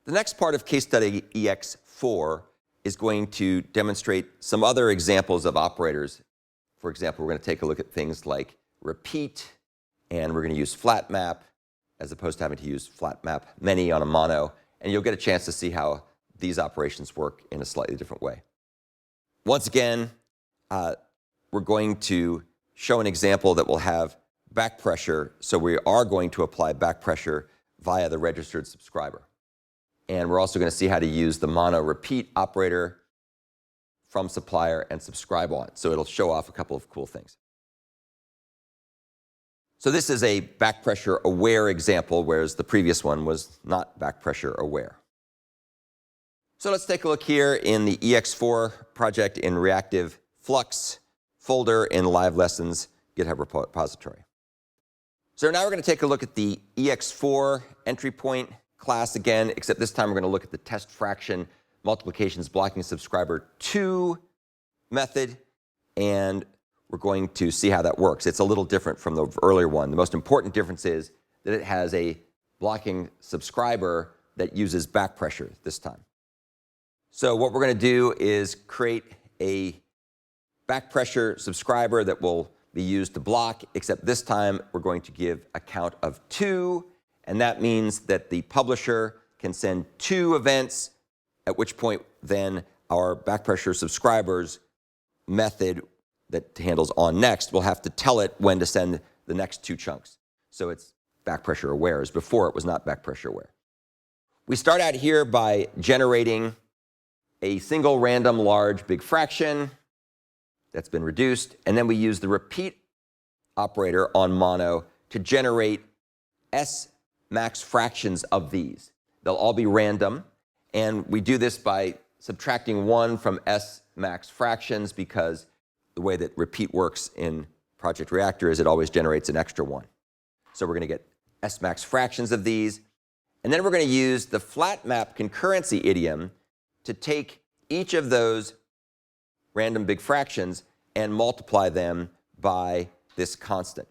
The next part of case study ex4 is going to demonstrate some other examples of operators. For example, we're going to take a look at things like repeat, and we're going to use flat map as opposed to having to use flat map many on a mono. And you'll get a chance to see how these operations work in a slightly different way. Once again, we're going to show an example that will have back pressure. So we are going to apply back pressure via the registered subscriber. And we're also going to see how to use the mono repeat operator from supplier and subscribe on. So it'll show off a couple of cool things. So this is a back pressure aware example, whereas the previous one was not back pressure aware. So let's take a look here in the ex4 project in reactive flux folder in live lessons GitHub repository. So now we're going to take a look at the ex4 entry point class again, except this time we're going to look at the test fraction multiplications blocking subscriber 2 method, and we're going to see how that works. It's a little different from the earlier one. The most important difference is that it has a blocking subscriber that uses back pressure this time. So what we're going to do is create a back pressure subscriber that will be used to block, except this time we're going to give a count of 2, and that means that the publisher can send 2 events, at which point then our back pressure subscribers method that handles on next will have to tell it when to send the next 2 chunks. So it's back pressure aware, as before it was not back pressure aware. We start out here by generating a single random large big fraction that's been reduced, and then we use the repeat operator on mono to generate S max fractions of these. They'll all be random, and we do this by subtracting 1 from S max fractions, because the way that repeat works in Project Reactor is it always generates an extra 1. So we're going to get S max fractions of these, and then we're going to use the flat map concurrency idiom to take each of those random big fractions and multiply them by this constant.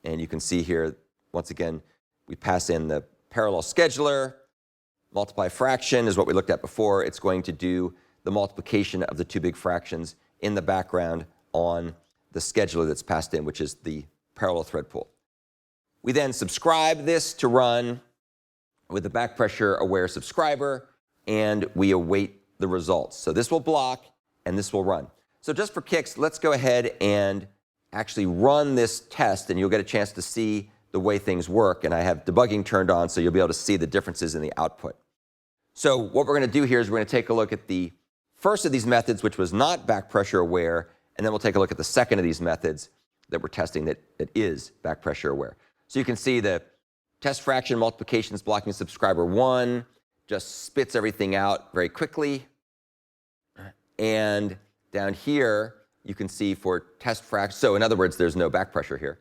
And you can see here, once again, we pass in the parallel scheduler. Multiply fraction is what we looked at before. It's going to do the multiplication of the 2 big fractions in the background on the scheduler that's passed in, which is the parallel thread pool. We then subscribe this to run with the back pressure aware subscriber, and we await the results. So this will block, and this will run. So just for kicks, let's go ahead and actually run this test, and you'll get a chance to see the way things work. And I have debugging turned on, so you'll be able to see the differences in the output. So what we're going to do here is we're going to take a look at the first of these methods, which was not back pressure aware, and then we'll take a look at the second of these methods that we're testing that is back pressure aware. So you can see the test fraction multiplications blocking subscriber 1 just spits everything out very quickly. And down here, you can see for test fraction, so in other words, there's no back pressure here.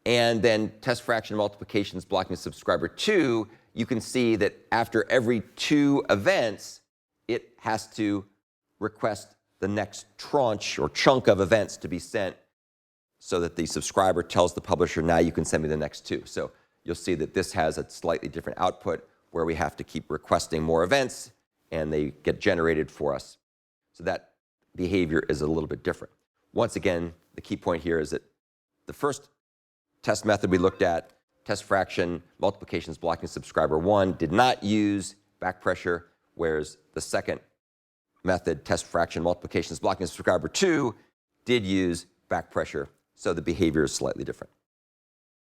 And then test fraction multiplications blocking subscriber 2, you can see that after every 2 events, it has to request the next tranche or chunk of events to be sent, so that the subscriber tells the publisher, now you can send me the next 2. So you'll see that this has a slightly different output where we have to keep requesting more events, and they get generated for us. So that behavior is a little bit different. Once again, the key point here is that the first test method we looked at, test fraction multiplications blocking subscriber 1, did not use back pressure, whereas the second method, test fraction multiplications blocking subscriber 2, did use back pressure. So the behavior is slightly different.